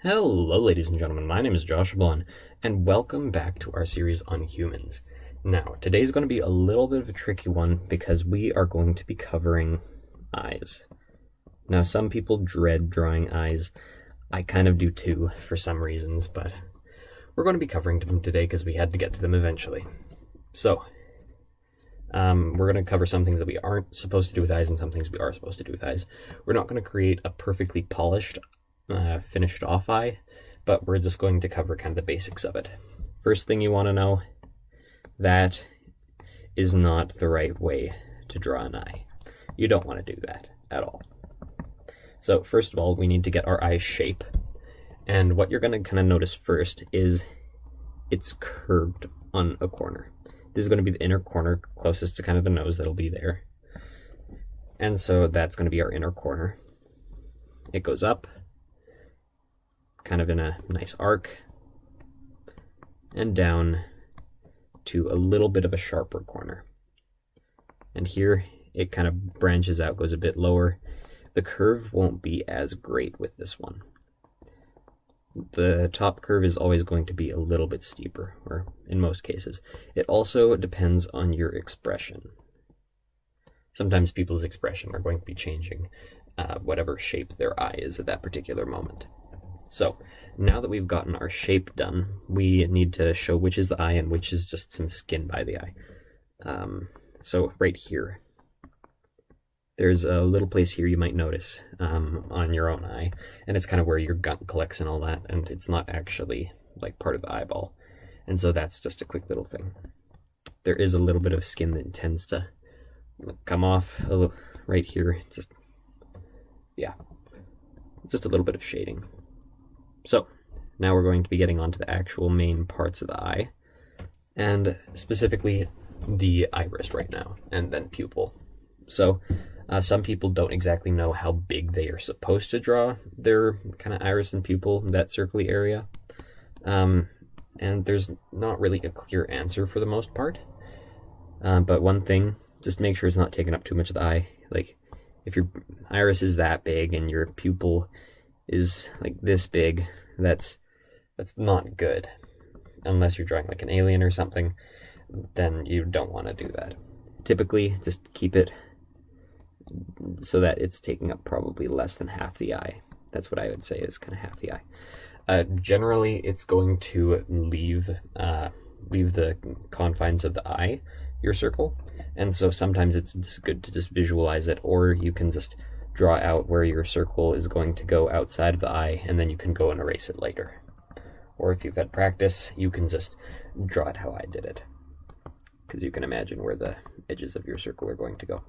Hello ladies and gentlemen, my name is Joshablon, and welcome back to our series on humans. Now, today's going to be a little bit of a tricky one because we are going to be covering eyes. Now, some people dread drawing eyes. I kind of do too, for some reasons, but we're going to be covering them today because we had to get to them eventually. So, we're going to cover some things that we aren't supposed to do with eyes and some things we are supposed to do with eyes. We're not going to create a perfectly polished finished off eye, but we're just going to cover kind of the basics of it. First thing you want to know, that is not the right way to draw an eye. You don't want to do that at all. So first of all, we need to get our eye shape. And what you're going to kind of notice first is it's curved on a corner. This is going to be the inner corner closest to kind of the nose that'll be there. And so that's going to be our inner corner. It goes up, kind of in a nice arc, and down to a little bit of a sharper corner. And here it kind of branches out, goes a bit lower. The curve won't be as great with this one. The top curve is always going to be a little bit steeper, or in most cases. It also depends on your expression. Sometimes people's expression are going to be changing whatever shape their eye is at that particular moment. So now that we've gotten our shape done, we need to show which is the eye and which is just some skin by the eye. So right here, there's a little place here you might notice on your own eye, and it's kind of where your gunk collects and all that, and it's not actually like part of the eyeball. And so that's just a quick little thing. There is a little bit of skin that tends to come off a little right here, just a little bit of shading. So now we're going to be getting onto the actual main parts of the eye, and specifically the iris right now, and then pupil. So some people don't exactly know how big they are supposed to draw their kind of iris and pupil, that circly area. And there's not really a clear answer for the most part. But one thing, just make sure it's not taking up too much of the eye. Like if your iris is that big and your pupil is like this big, that's not good. Unless you're drawing like an alien or something, then you don't want to do that. Typically, just keep it so that it's taking up probably less than half the eye. That's what I would say is kind of half the eye. Generally, it's going to leave the confines of the eye, your circle, and so sometimes it's just good to just visualize it, or you can just draw out where your circle is going to go outside of the eye, and then you can go and erase it later. Or if you've had practice, you can just draw it how I did it, because you can imagine where the edges of your circle are going to go.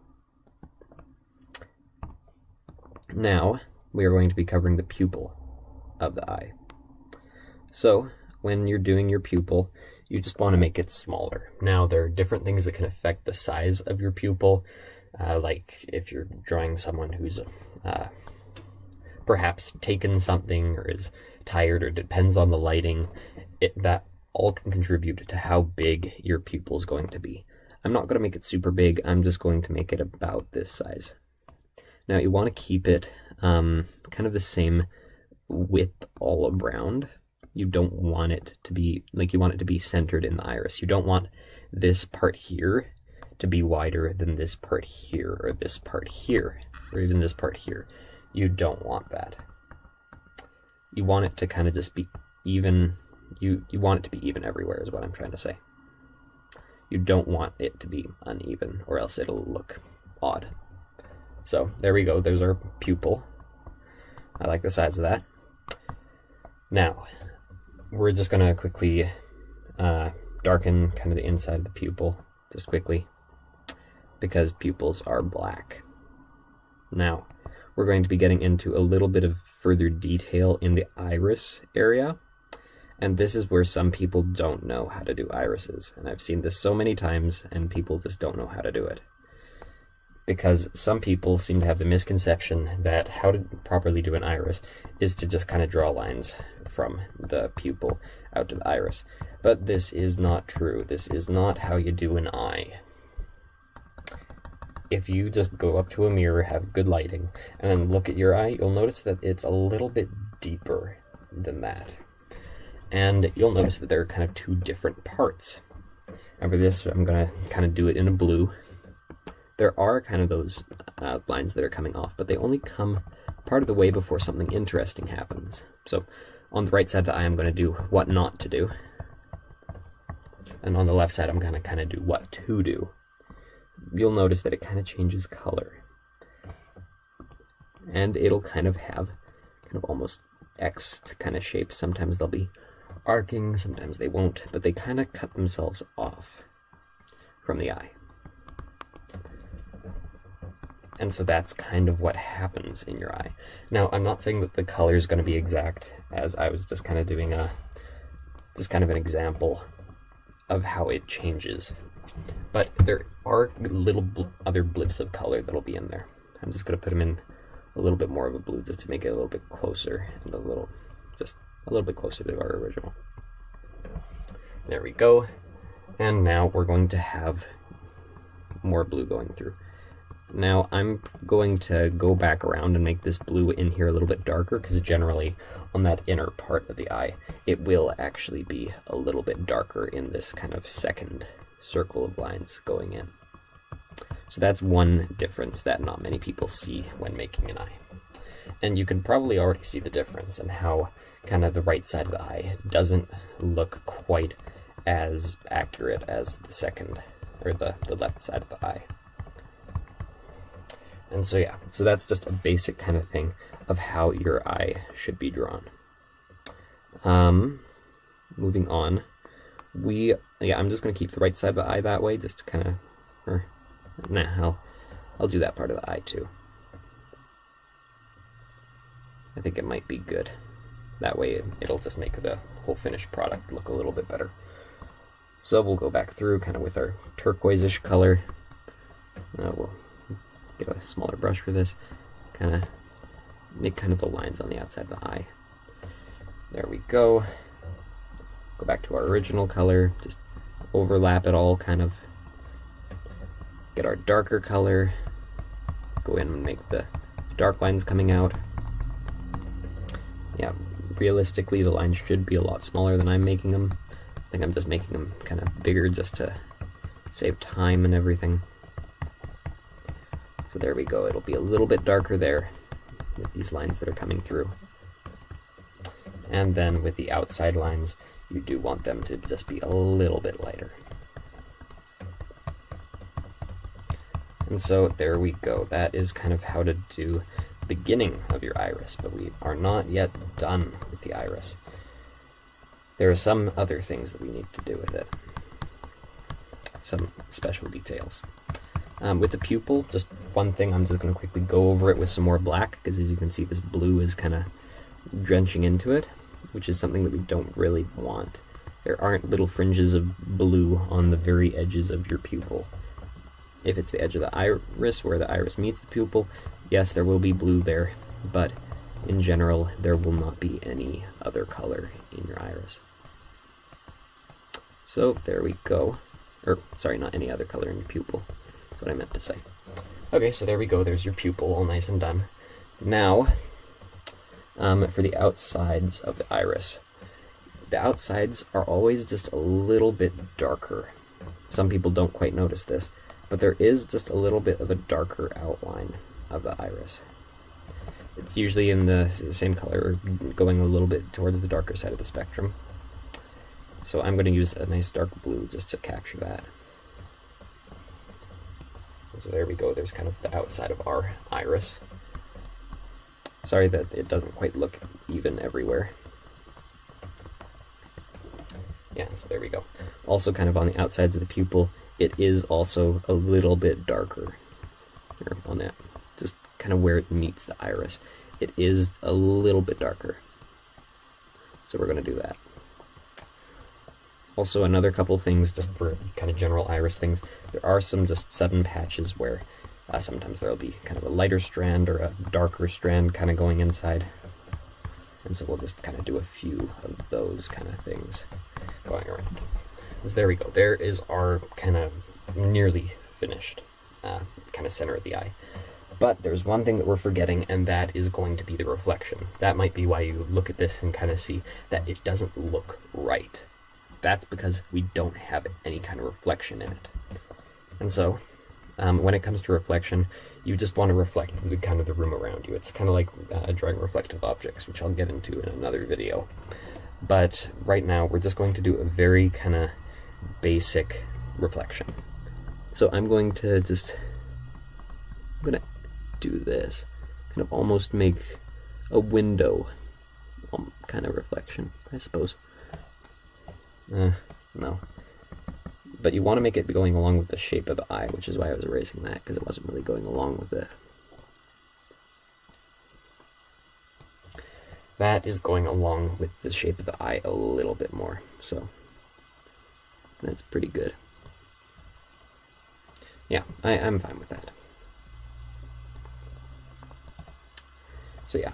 Now, we are going to be covering the pupil of the eye. So, when you're doing your pupil, you just want to make it smaller. Now, there are different things that can affect the size of your pupil, like if you're drawing someone who's perhaps taken something or is tired or depends on the lighting, that all can contribute to how big your pupil is going to be. I'm not going to make it super big, I'm just going to make it about this size. Now you want to keep it kind of the same width all around. You don't want it to be, like, you want it to be centered in the iris. You don't want this part here to be wider than this part here, or this part here, or even this part here. You don't want that. You want it to kind of just be even. You want it to be even everywhere is what I'm trying to say. You don't want it to be uneven, or else it'll look odd. So there we go, there's our pupil. I like the size of that. Now, we're just going to quickly darken kind of the inside of the pupil, just quickly, because pupils are black. Now, we're going to be getting into a little bit of further detail in the iris area, and this is where some people don't know how to do irises, and I've seen this so many times, and people just don't know how to do it. Because some people seem to have the misconception that how to properly do an iris is to just kind of draw lines from the pupil out to the iris. But this is not true. This is not how you do an eye. If you just go up to a mirror, have good lighting, and then look at your eye, you'll notice that it's a little bit deeper than that. And you'll notice that there are kind of two different parts. And for this, I'm going to kind of do it in a blue. There are kind of those lines that are coming off, but they only come part of the way before something interesting happens. So on the right side of the eye, I'm going to do what not to do. And on the left side, I'm going to kind of do what to do. You'll notice that it kind of changes color. And it'll kind of have kind of almost X kind of shapes. Sometimes they'll be arcing, sometimes they won't, but they kind of cut themselves off from the eye. And so that's kind of what happens in your eye. Now, I'm not saying that the color is going to be exact, as I was just kind of doing just kind of an example of how it changes. But there are little other blips of color that'll be in there. I'm just going to put them in a little bit more of a blue just to make it a little bit closer and just a little bit closer to our original. There we go. And now we're going to have more blue going through. Now I'm going to go back around and make this blue in here a little bit darker, because generally on that inner part of the eye, it will actually be a little bit darker in this kind of second circle of lines going in. So that's one difference that not many people see when making an eye. And you can probably already see the difference in how kind of the right side of the eye doesn't look quite as accurate as the second, or the left side of the eye. And so yeah, so that's just a basic kind of thing of how your eye should be drawn. Moving on, I'm just going to keep the right side of the eye that way, just to kind of, I'll do that part of the eye too. I think it might be good. That way it'll just make the whole finished product look a little bit better. So we'll go back through kind of with our turquoise-ish color. We'll get a smaller brush for this, kind of make kind of the lines on the outside of the eye. There we go. Go back to our original color, just overlap it all, kind of get our darker color, go in and make the dark lines coming out. Yeah, realistically the lines should be a lot smaller than I'm making them. I think I'm just making them kind of bigger just to save time and everything. So there we go, it'll be a little bit darker there with these lines that are coming through. And then with the outside lines, you do want them to just be a little bit lighter. And so there we go, that is kind of how to do the beginning of your iris, but we are not yet done with the iris. There are some other things that we need to do with it. Some special details. With the pupil, just one thing, I'm just going to quickly go over it with some more black, because as you can see this blue is kind of drenching into it, which is something that we don't really want. There aren't little fringes of blue on the very edges of your pupil. If it's the edge of the iris where the iris meets the pupil, yes, there will be blue there, but in general there will not be any other color in your iris. So there we go. Or, sorry, not any other color in your pupil. That's what I meant to say. Okay, so there we go. There's your pupil, all nice and done. Now, for the outsides of the iris. The outsides are always just a little bit darker. Some people don't quite notice this, but there is just a little bit of a darker outline of the iris. It's usually in the same color, going a little bit towards the darker side of the spectrum. So I'm going to use a nice dark blue just to capture that. So there we go, there's kind of the outside of our iris. Sorry that it doesn't quite look even everywhere. Yeah, so there we go. Also kind of on the outsides of the pupil, it is also a little bit darker. Here, on that, just kind of where it meets the iris. It is a little bit darker. So we're going to do that. Also, another couple things, just for kind of general iris things, there are some just sudden patches where sometimes there'll be kind of a lighter strand or a darker strand kind of going inside. And so we'll just kind of do a few of those kind of things going around. So there we go. There is our kind of nearly finished kind of center of the eye. But there's one thing that we're forgetting, and that is going to be the reflection. That might be why you look at this and kind of see that it doesn't look right. That's because we don't have any kind of reflection in it. And so, when it comes to reflection, you just want to reflect the kind of the room around you. It's kind of like drawing reflective objects, which I'll get into in another video. But right now, we're just going to do a very kind of basic reflection. So I'm going to do this, kind of almost make a window kind of reflection, I suppose. No. But you want to make it going along with the shape of the eye, which is why I was erasing that, because it wasn't really going along with it. That is going along with the shape of the eye a little bit more, so that's pretty good. Yeah, I'm fine with that. So yeah,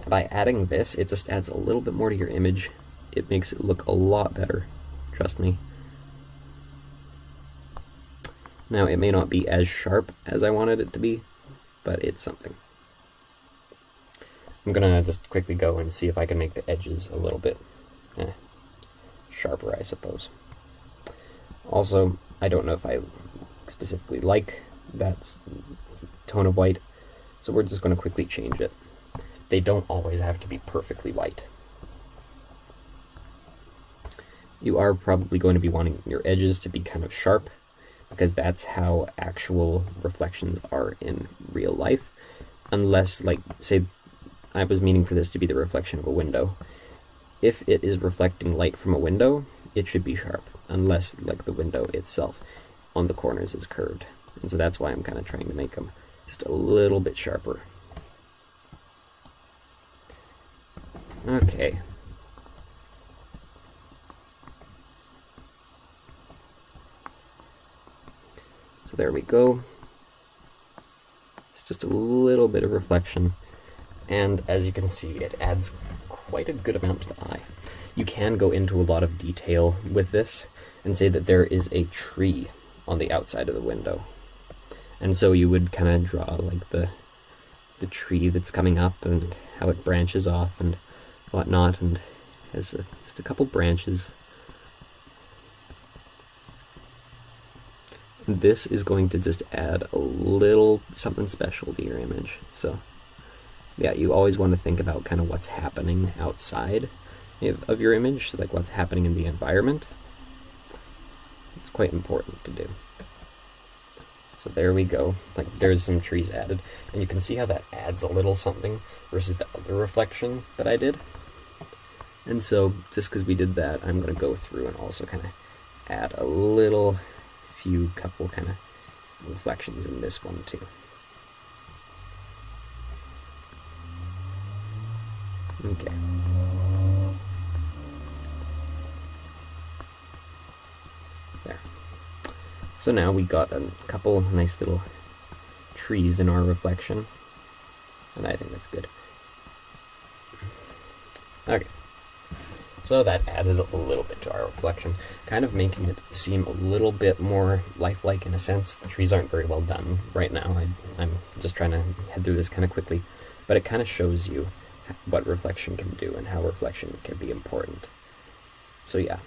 by adding this, it just adds a little bit more to your image. It makes it look a lot better, trust me. Now, it may not be as sharp as I wanted it to be, but it's something. I'm gonna just quickly go and see if I can make the edges a little bit sharper, I suppose. Also, I don't know if I specifically like that tone of white, so we're just going to quickly change it. They don't always have to be perfectly white. You are probably going to be wanting your edges to be kind of sharp, because that's how actual reflections are in real life. Unless, like, say, I was meaning for this to be the reflection of a window. If it is reflecting light from a window, it should be sharp, unless, like, the window itself on the corners is curved. And so that's why I'm kind of trying to make them just a little bit sharper. Okay. So there we go. It's just a little bit of reflection, and as you can see, it adds quite a good amount to the eye. You can go into a lot of detail with this and say that there is a tree on the outside of the window, and so you would kind of draw like the tree that's coming up and how it branches off and whatnot, and has just a couple branches. This is going to just add a little something special to your image. So yeah, you always want to think about kind of what's happening outside of your image, so like what's happening in the environment. It's quite important to do. So there we go. Like, there's some trees added, and you can see how that adds a little something versus the other reflection that I did. And so just because we did that, I'm going to go through and also kind of add a little couple kind of reflections in this one too. Okay. There. So now we got a couple nice little trees in our reflection, and I think that's good. Okay. So that added a little bit to our reflection, kind of making it seem a little bit more lifelike in a sense. The trees aren't very well done right now. I'm just trying to head through this kind of quickly, but it kind of shows you what reflection can do and how reflection can be important. So yeah,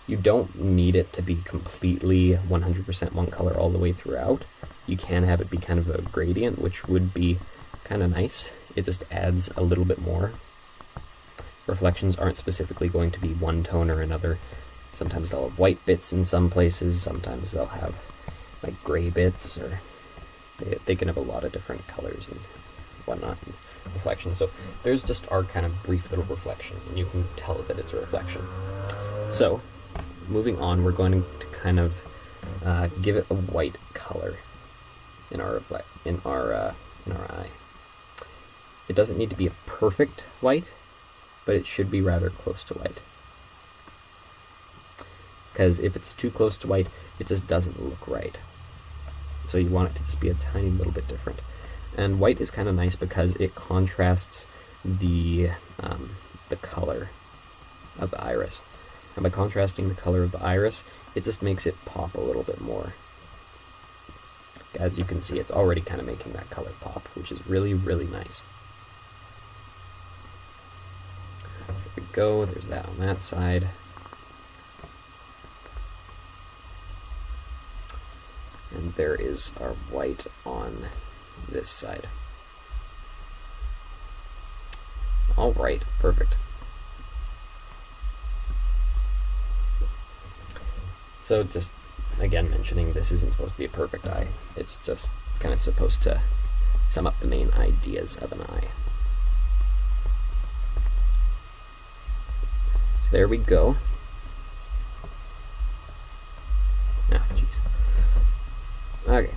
you don't need it to be completely 100% one color all the way throughout. You can have it be kind of a gradient, which would be kind of nice. It just adds a little bit more. Reflections aren't specifically going to be one tone or another. Sometimes they'll have white bits in some places, sometimes they'll have like gray bits, or they can have a lot of different colors and whatnot in reflections. So there's just our kind of brief little reflection, and you can tell that it's a reflection. So moving on, we're going to kind of give it a white color in our eye. It doesn't need to be a perfect white, but it should be rather close to white. Because if it's too close to white, it just doesn't look right. So you want it to just be a tiny little bit different. And white is kind of nice because it contrasts the color of the iris. And by contrasting the color of the iris, it just makes it pop a little bit more. As you can see, it's already kind of making that color pop, which is really, really nice. So there we go, there's that on that side. And there is our white on this side. Alright, perfect. So just, again, mentioning this isn't supposed to be a perfect eye. It's just kind of supposed to sum up the main ideas of an eye. So there we go. Ah, jeez. Okay.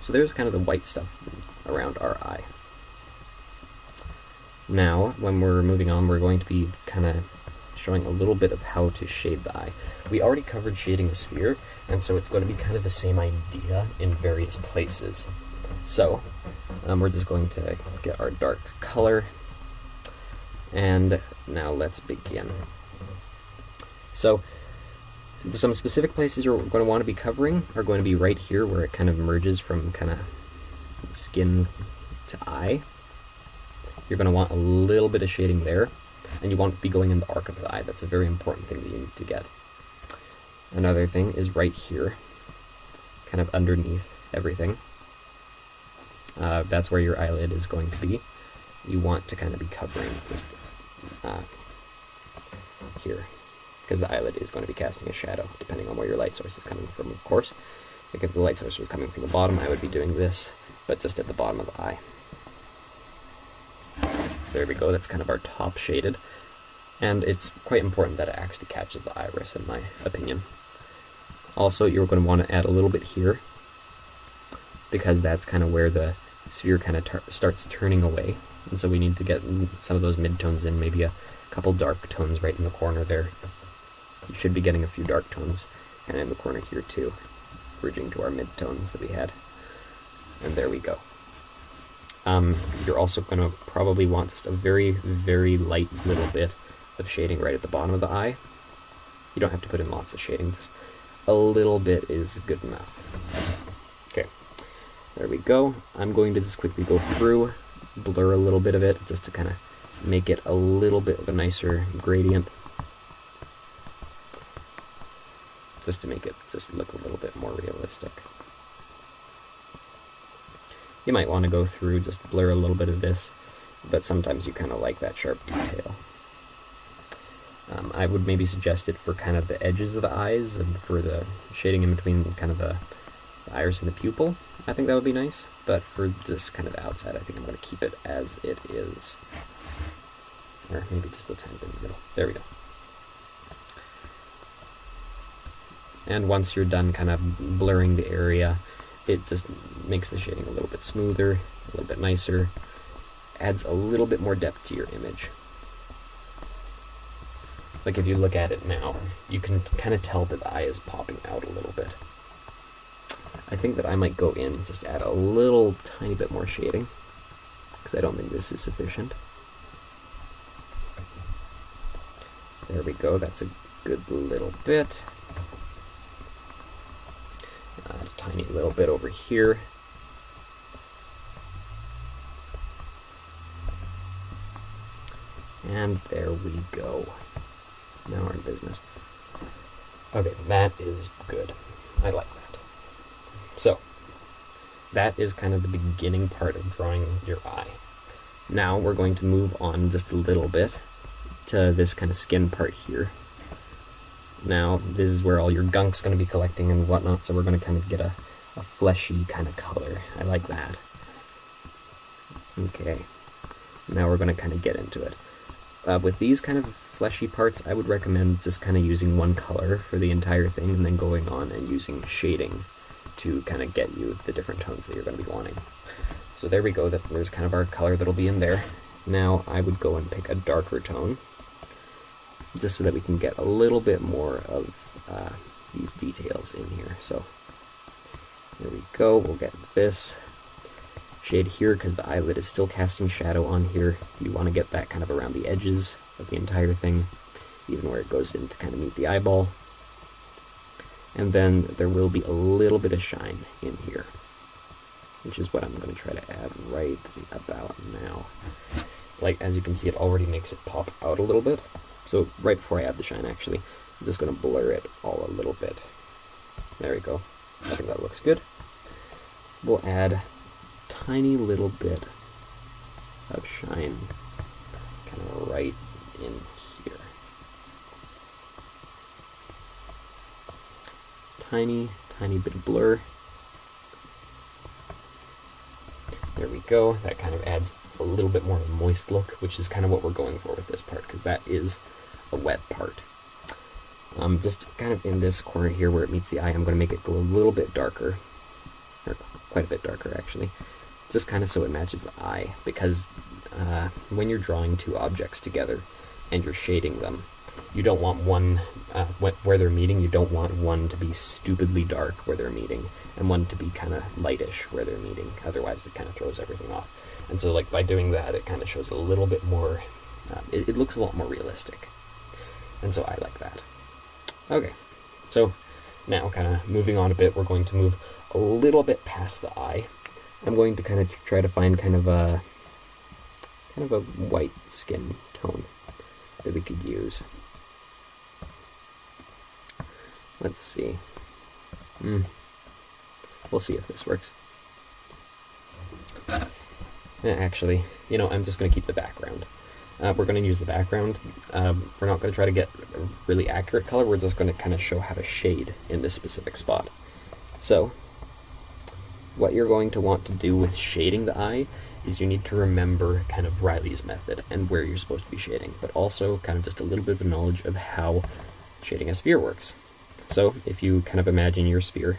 So there's kind of the white stuff around our eye. Now, when we're moving on, we're going to be kind of showing a little bit of how to shade the eye. We already covered shading a sphere, and so it's going to be kind of the same idea in various places. So, we're just going to get our dark color, and now let's begin. So, some specific places you're going to want to be covering are going to be right here where it kind of merges from kind of skin to eye. You're going to want a little bit of shading there, and you won't be going in the arc of the eye. That's a very important thing that you need to get. Another thing is right here, kind of underneath everything. That's where your eyelid is going to be. You want to kind of be covering just here, because the eyelid is going to be casting a shadow, depending on where your light source is coming from, of course. Like if the light source was coming from the bottom, I would be doing this, but just at the bottom of the eye. So there we go, that's kind of our top shaded. And it's quite important that it actually catches the iris, in my opinion. Also, you're going to want to add a little bit here, because that's kind of where the sphere kind of starts turning away. And so we need to get some of those midtones in, maybe a couple dark tones right in the corner there. You should be getting a few dark tones kind of in the corner here too, bridging to our midtones that we had. And there we go. You're also going to probably want just a very, very light little bit of shading right at the bottom of the eye. You don't have to put in lots of shading, just a little bit is good enough. Okay, there we go. I'm going to just quickly go through, blur a little bit of it, just to kind of make it a little bit of a nicer gradient. Just to make it just look a little bit more realistic. You might want to go through, just blur a little bit of this, but sometimes you kind of like that sharp detail. I would maybe suggest it for kind of the edges of the eyes and for the shading in between kind of the iris and the pupil. I think that would be nice, but for just kind of the outside, I think I'm going to keep it as it is. Or maybe just a tiny bit in the middle. There we go. And once you're done kind of blurring the area, it just makes the shading a little bit smoother, a little bit nicer, adds a little bit more depth to your image. Like if you look at it now, you can kind of tell that the eye is popping out a little bit. I think that I might go in, just add a little tiny bit more shading, because I don't think this is sufficient. There we go, that's a good little bit. Add a tiny little bit over here. And there we go. Now we're in business. Okay, that is good. I like that. So, that is kind of the beginning part of drawing your eye. Now we're going to move on just a little bit to this kind of skin part here. Now, this is where all your gunk's going to be collecting and whatnot, so we're going to kind of get a fleshy kind of color. I like that. Okay, now we're going to kind of get into it. With these kind of fleshy parts, I would recommend just kind of using one color for the entire thing and then going on and using shading to kind of get you the different tones that you're going to be wanting. So there we go, there's kind of our color that'll be in there. Now I would go and pick a darker tone, just so that we can get a little bit more of these details in here. So there we go, we'll get this shade here because the eyelid is still casting shadow on here. You want to get that kind of around the edges of the entire thing, even where it goes in to kind of meet the eyeball. And then there will be a little bit of shine in here, which is what I'm going to try to add right about now. Like, as you can see, it already makes it pop out a little bit. So right before I add the shine, actually, I'm just going to blur it all a little bit. There we go. I think that looks good. We'll add a tiny little bit of shine kind of right in here. Tiny bit of blur. There we go. That kind of adds a little bit more of a moist look, which is kind of what we're going for with this part, because that is a wet part. Just kind of in this corner here where it meets the eye, I'm going to make it go a little bit darker, or quite a bit darker actually, just kind of so it matches the eye, because when you're drawing two objects together and you're shading them, you don't want one, where they're meeting, you don't want one to be stupidly dark where they're meeting, and one to be kind of lightish where they're meeting, otherwise it kind of throws everything off. And so like by doing that, it kind of shows a little bit more, it looks a lot more realistic. And so I like that. Okay, so now kind of moving on a bit, we're going to move a little bit past the eye. I'm going to kind of try to find kind of a white skin tone that we could use. Let's see. We'll see if this works. Actually, you know, I'm just going to keep the background. We're going to use the background. We're not going to try to get a really accurate color. We're just going to kind of show how to shade in this specific spot. So, what you're going to want to do with shading the eye is you need to remember kind of Riley's method and where you're supposed to be shading, but also kind of just a little bit of a knowledge of how shading a sphere works. So, if you kind of imagine your sphere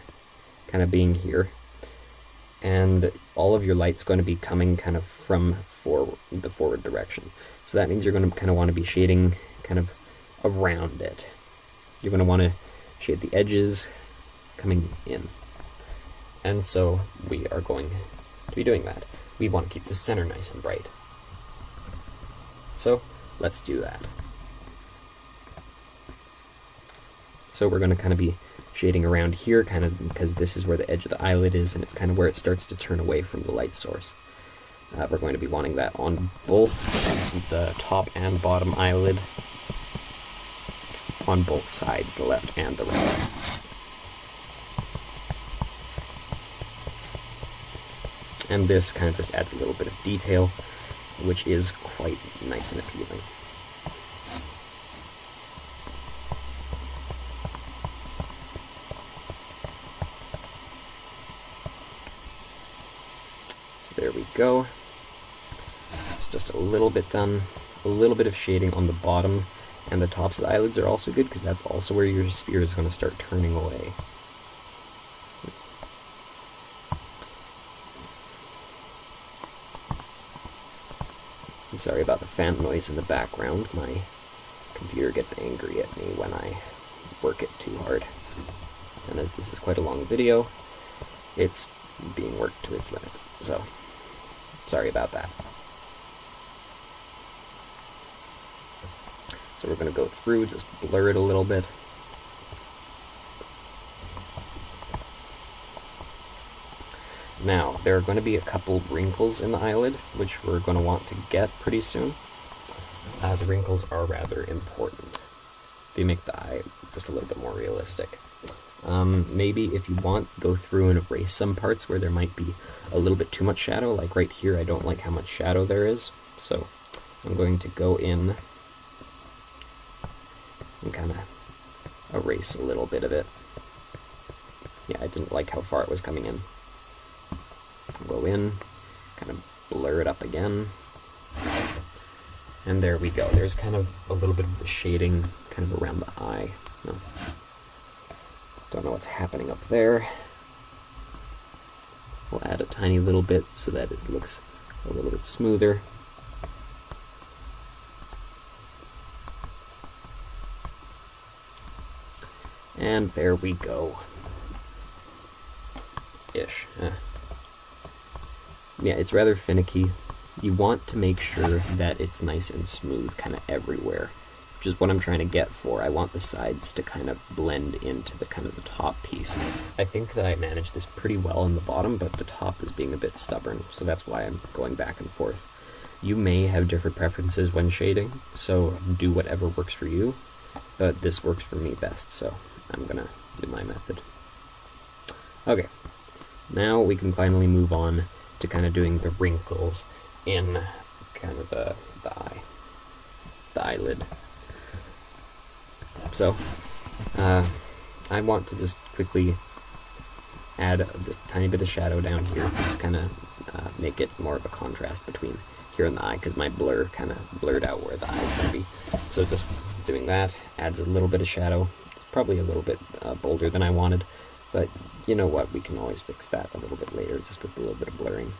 kind of being here, and all of your light's going to be coming kind of from the forward direction. So that means you're going to kind of want to be shading kind of around it. You're going to want to shade the edges coming in. And so we are going to be doing that. We want to keep the center nice and bright. So let's do that. So we're going to kind of be shading around here, kind of because this is where the edge of the eyelid is, and it's kind of where it starts to turn away from the light source. We're going to be wanting that on both the top and bottom eyelid, on both sides, the left and the right. And this kind of just adds a little bit of detail, which is quite nice and appealing. So there we go. It's just a little bit done. A little bit of shading on the bottom and the tops of the eyelids are also good, because that's also where your sphere is going to start turning away. I'm sorry about the fan noise in the background. My computer gets angry at me when I work it too hard. And as this is quite a long video, it's being worked to its limit. So, sorry about that. So we're going to go through, just blur it a little bit. Now, there are going to be a couple wrinkles in the eyelid, which we're going to want to get pretty soon. The wrinkles are rather important. They make the eye just a little bit more realistic. Maybe if you want, go through and erase some parts where there might be a little bit too much shadow. Like right here, I don't like how much shadow there is. So I'm going to go in and kind of erase a little bit of it. Yeah, I didn't like how far it was coming in. Go in, kind of blur it up again. And there we go. There's kind of a little bit of the shading kind of around the eye. No. Don't know what's happening up there. We'll add a tiny little bit so that it looks a little bit smoother. And there we go. Ish. Yeah, it's rather finicky. You want to make sure that it's nice and smooth kind of everywhere, which is what I'm trying to get for. I want the sides to kind of blend into the kind of the top piece. I think that I managed this pretty well in the bottom, but the top is being a bit stubborn, so that's why I'm going back and forth. You may have different preferences when shading, so do whatever works for you, but this works for me best, so I'm gonna do my method. Okay, now we can finally move on to kind of doing the wrinkles in kind of the eye, the eyelid. So, I want to just quickly add just a tiny bit of shadow down here, just to kind of make it more of a contrast between here and the eye, because my blur kind of blurred out where the eye is going to be. So just doing that adds a little bit of shadow. It's probably a little bit bolder than I wanted, but you know what, we can always fix that a little bit later, just with a little bit of blurring,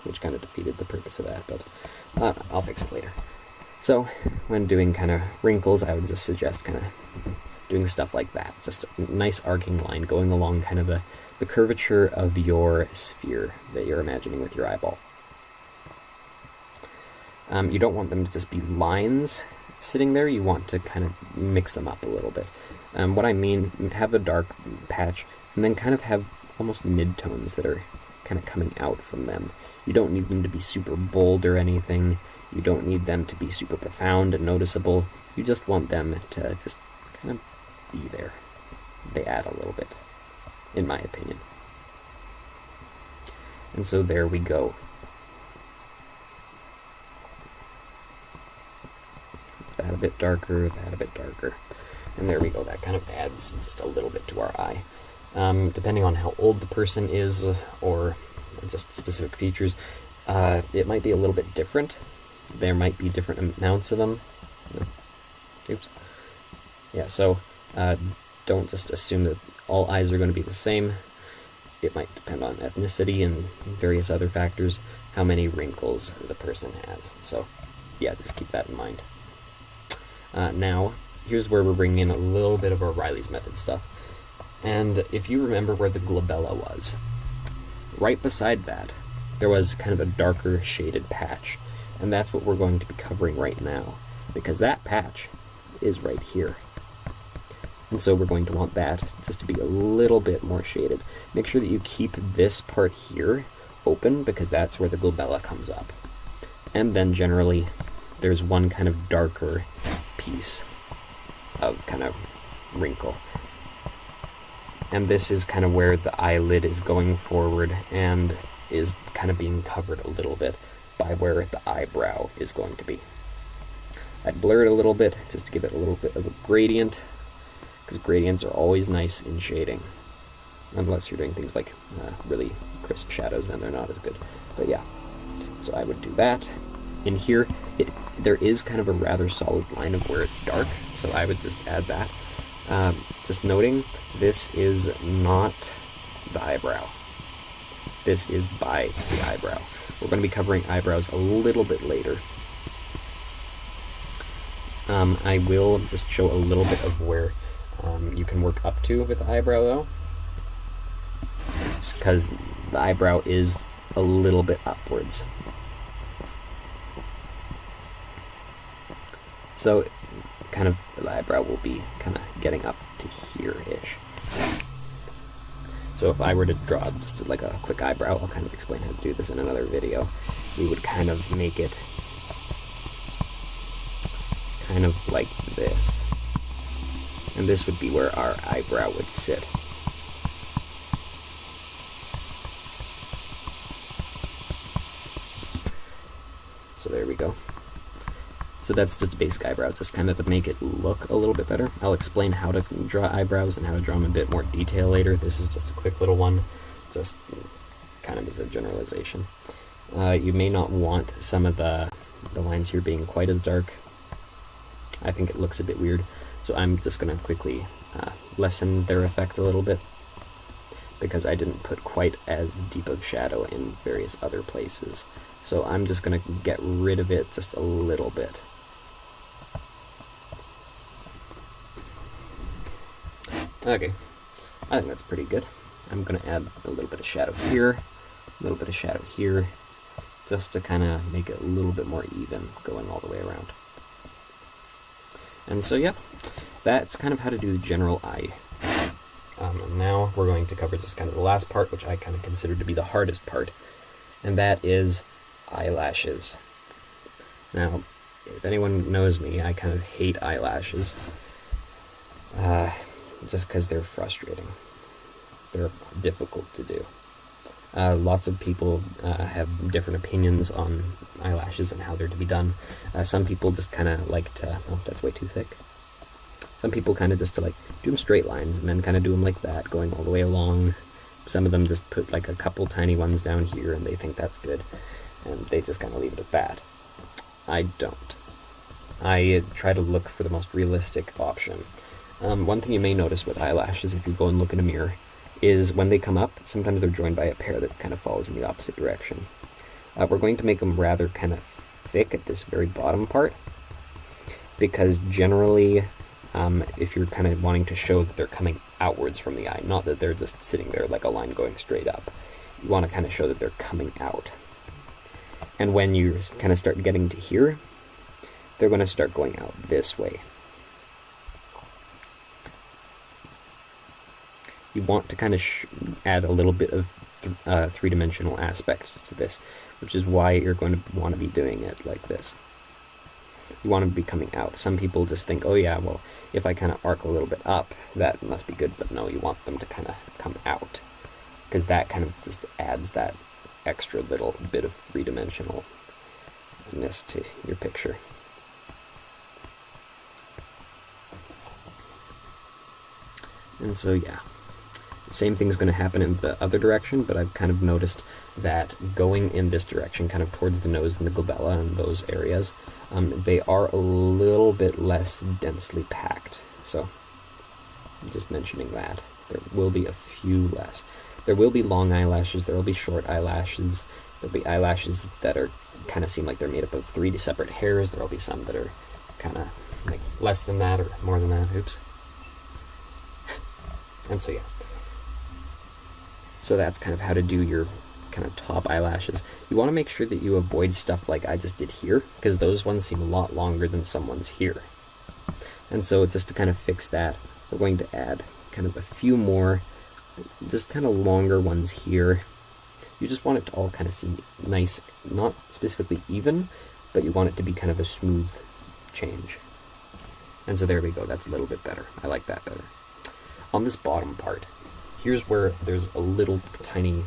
which kind of defeated the purpose of that, but I'll fix it later. So when doing kind of wrinkles, I would just suggest kind of doing stuff like that, just a nice arcing line going along kind of the curvature of your sphere that you're imagining with your eyeball. You don't want them to just be lines sitting there, you want to kind of mix them up a little bit. What I mean, have a dark patch, and then kind of have almost mid-tones that are kind of coming out from them. You don't need them to be super bold or anything. You don't need them to be super profound and noticeable. You just want them to just kind of be there. They add a little bit, in my opinion. And so there we go. That a bit darker, that a bit darker. And there we go, that kind of adds just a little bit to our eye. Depending on how old the person is, or just specific features, it might be a little bit different. There might be different amounts of them. Oops. Yeah, so don't just assume that all eyes are going to be the same. It might depend on ethnicity and various other factors, how many wrinkles the person has. So yeah, just keep that in mind. Now, here's where we're bringing in a little bit of our Riley's method stuff. And if you remember where the glabella was, right beside that, there was kind of a darker shaded patch. And that's what we're going to be covering right now, because that patch is right here. And so we're going to want that just to be a little bit more shaded. Make sure that you keep this part here open, because that's where the glabella comes up. And then generally, there's one kind of darker piece of kind of wrinkle. And this is kind of where the eyelid is going forward and is kind of being covered a little bit by where the eyebrow is going to be. I blur it a little bit just to give it a little bit of a gradient, because gradients are always nice in shading. Unless you're doing things like really crisp shadows, then they're not as good. But yeah, so I would do that. In here, there is kind of a rather solid line of where it's dark, so I would just add that. Just noting, this is not the eyebrow. This is by the eyebrow. We're going to be covering eyebrows a little bit later. I will just show a little bit of where you can work up to with the eyebrow, though, because the eyebrow is a little bit upwards. So kind of the eyebrow will be kind of getting up to here-ish. So if I were to draw just like a quick eyebrow, I'll kind of explain how to do this in another video. We would kind of make it kind of like this. And this would be where our eyebrow would sit. So there we go. So that's just a basic eyebrow, just kind of to make it look a little bit better. I'll explain how to draw eyebrows and how to draw them in a bit more detail later. This is just a quick little one, just kind of as a generalization. You may not want some of the lines here being quite as dark. I think it looks a bit weird, so I'm just going to quickly lessen their effect a little bit, because I didn't put quite as deep of shadow in various other places. So I'm just going to get rid of it just a little bit. Okay, I think that's pretty good. I'm going to add a little bit of shadow here, a little bit of shadow here, just to kind of make it a little bit more even going all the way around. And so, yeah, that's kind of how to do the general eye. And now we're going to cover just kind of the last part, which I kind of consider to be the hardest part, and that is eyelashes. Now, if anyone knows me, I kind of hate eyelashes, just because they're frustrating. They're difficult to do. Lots of people have different opinions on eyelashes and how they're to be done. Some people just kind of like to... Oh, that's way too thick. Some people kind of just to like do them straight lines and then kind of do them like that, going all the way along. Some of them just put like a couple tiny ones down here and they think that's good, and they just kind of leave it at that. I don't. I try to look for the most realistic option. One thing you may notice with eyelashes, if you go and look in a mirror, is when they come up, sometimes they're joined by a pair that kind of follows in the opposite direction. We're going to make them rather kind of thick at this very bottom part, because generally, if you're kind of wanting to show that they're coming outwards from the eye, not that they're just sitting there like a line going straight up, you want to kind of show that they're coming out. And when you kind of start getting to here, they're going to start going out this way. You want to kind of add a little bit of three-dimensional aspect to this, which is why you're going to want to be doing it like this. You want to be coming out. Some people just think, oh yeah, well, if I kind of arc a little bit up, that must be good, but no, you want them to kind of come out, because that kind of just adds that extra little bit of three-dimensionalness to your picture. And so, yeah. Same thing's going to happen in the other direction, but I've kind of noticed that going in this direction, kind of towards the nose and the glabella and those areas, they are a little bit less densely packed. So, just mentioning that. There will be a few less. There will be long eyelashes, there will be short eyelashes, there'll be eyelashes that are kind of seem like they're made up of 3 separate hairs, there'll be some that are kind of like less than that or more than that. Oops. And so, yeah. So that's kind of how to do your kind of top eyelashes. You want to make sure that you avoid stuff like I just did here, because those ones seem a lot longer than some ones here. And so just to kind of fix that, we're going to add kind of a few more, just kind of longer ones here. You just want it to all kind of seem nice, not specifically even, but you want it to be kind of a smooth change. And so there we go, that's a little bit better. I like that better. On this bottom part, here's where there's a little tiny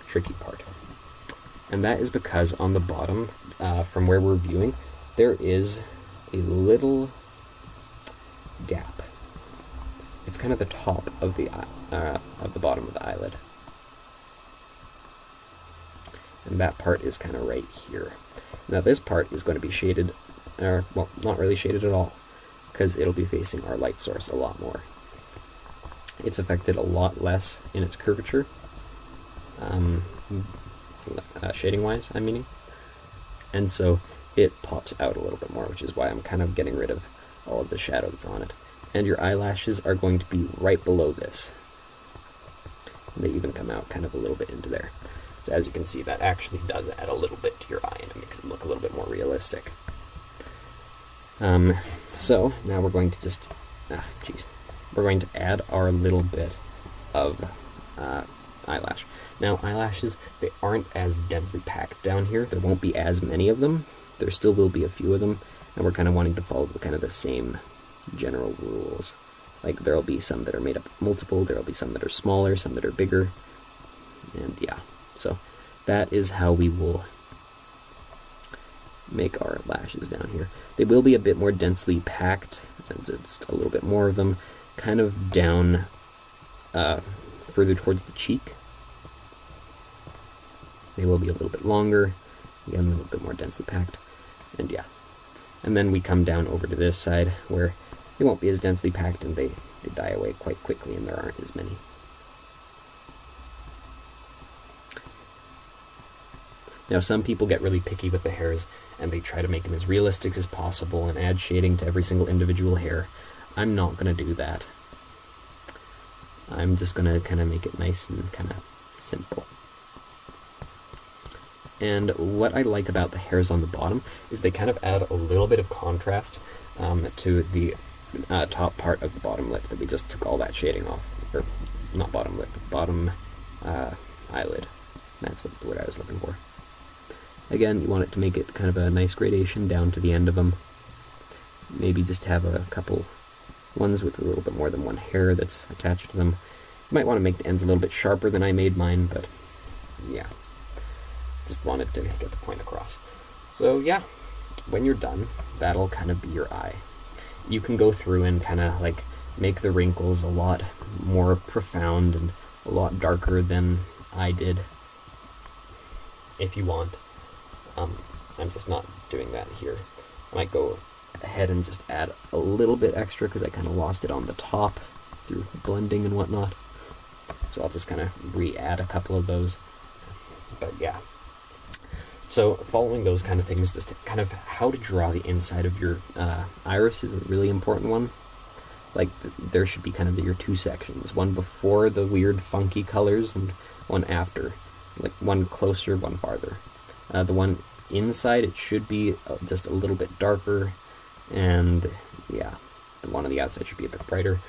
tricky part. And that is because on the bottom, from where we're viewing, there is a little gap. It's kind of the top of the bottom of the eyelid. And that part is kind of right here. Now this part is going to be shaded, well, not really shaded at all, because it'll be facing our light source a lot more. It's affected a lot less in its curvature, shading-wise, I'm meaning. And so it pops out a little bit more, which is why I'm kind of getting rid of all of the shadow that's on it. And your eyelashes are going to be right below this. They even come out kind of a little bit into there. So as you can see, that actually does add a little bit to your eye, and it makes it look a little bit more realistic. So now we're going to just, we're going to add our little bit of eyelash. Now eyelashes, they aren't as densely packed down here. There won't be as many of them. There still will be a few of them, and we're kind of wanting to follow kind of the same general rules. Like there'll be some that are made up of multiple, there'll be some that are smaller, some that are bigger, and yeah. So that is how we will make our lashes down here. They will be a bit more densely packed, and just a little bit more of them, kind of down further towards the cheek. They will be a little bit longer, again a little bit more densely packed, and yeah. And then we come down over to this side where they won't be as densely packed, and they die away quite quickly, and there aren't as many. Now some people get really picky with the hairs, and they try to make them as realistic as possible and add shading to every single individual hair. I'm not going to do that. I'm just going to kind of make it nice and kind of simple. And what I like about the hairs on the bottom is they kind of add a little bit of contrast to the top part of the bottom lip that we just took all that shading off. Or, not bottom lip, bottom eyelid. That's what the word I was looking for. Again, you want it to make it kind of a nice gradation down to the end of them. Maybe just have a couple ones with a little bit more than one hair that's attached to them. You might want to make the ends a little bit sharper than I made mine, but yeah. Just wanted to get the point across. So yeah, when you're done, that'll kind of be your eye. You can go through and kind of like make the wrinkles a lot more profound and a lot darker than I did, if you want. I'm just not doing that here. I might go ahead and just add a little bit extra because I kind of lost it on the top through blending and whatnot. So I'll just kind of re-add a couple of those. But yeah. So following those kind of things, just kind of how to draw the inside of your iris is a really important one. Like there should be kind of your two sections, one before the weird funky colors and one after, like one closer, one farther. The one inside, it should be just a little bit darker, and yeah, the one on the outside should be a bit brighter.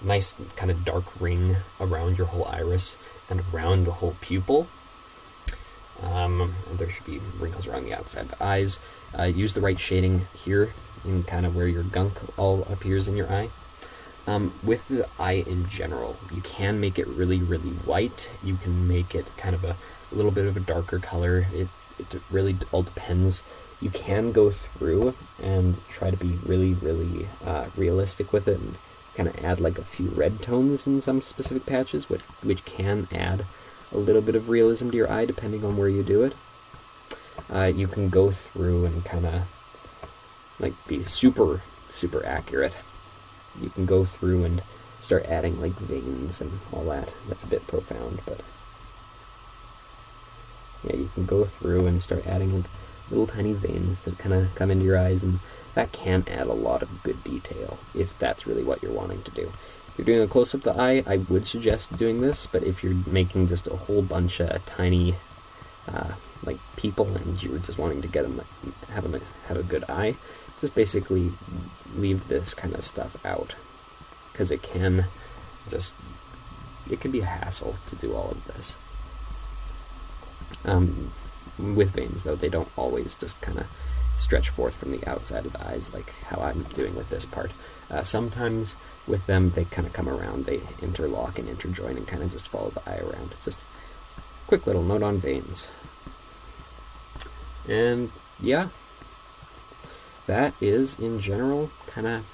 Nice kind of dark ring around your whole iris and around the whole pupil. There should be wrinkles around the outside of the eyes. Use the right shading here in kind of where your gunk all appears in your eye. With the eye in general, you can make it really, really white. You can make it kind of a little bit of a darker color. It really all depends. You can go through and try to be really, really realistic with it and kind of add like a few red tones in some specific patches, which can add a little bit of realism to your eye depending on where you do it. You can go through and kind of like be super, super accurate. You can go through and start adding like veins and all that. That's a bit profound, but yeah, you can go through and start adding like little tiny veins that kind of come into your eyes, and that can add a lot of good detail if that's really what you're wanting to do. If you're doing a close-up of the eye, I would suggest doing this, but if you're making just a whole bunch of tiny like people and you're just wanting to get them have a good eye, just basically leave this kind of stuff out, because it can be a hassle to do all of this. With veins, though, they don't always just kind of stretch forth from the outside of the eyes like how I'm doing with this part. Sometimes with them, they kind of come around, they interlock and interjoin and kind of just follow the eye around. It's just a quick little note on veins. And yeah, that is in general kind of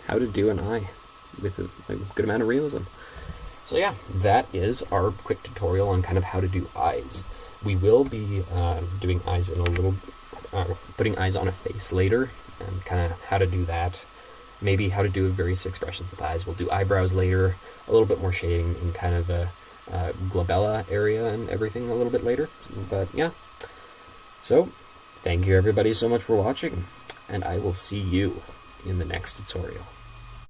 how to do an eye with a good amount of realism. So yeah, that is our quick tutorial on kind of how to do eyes. We will be doing eyes in a little, putting eyes on a face later, and kind of how to do that. Maybe how to do various expressions of eyes. We'll do eyebrows later, a little bit more shading in kind of the glabella area and everything a little bit later. But yeah, so thank you everybody so much for watching, and I will see you in the next tutorial.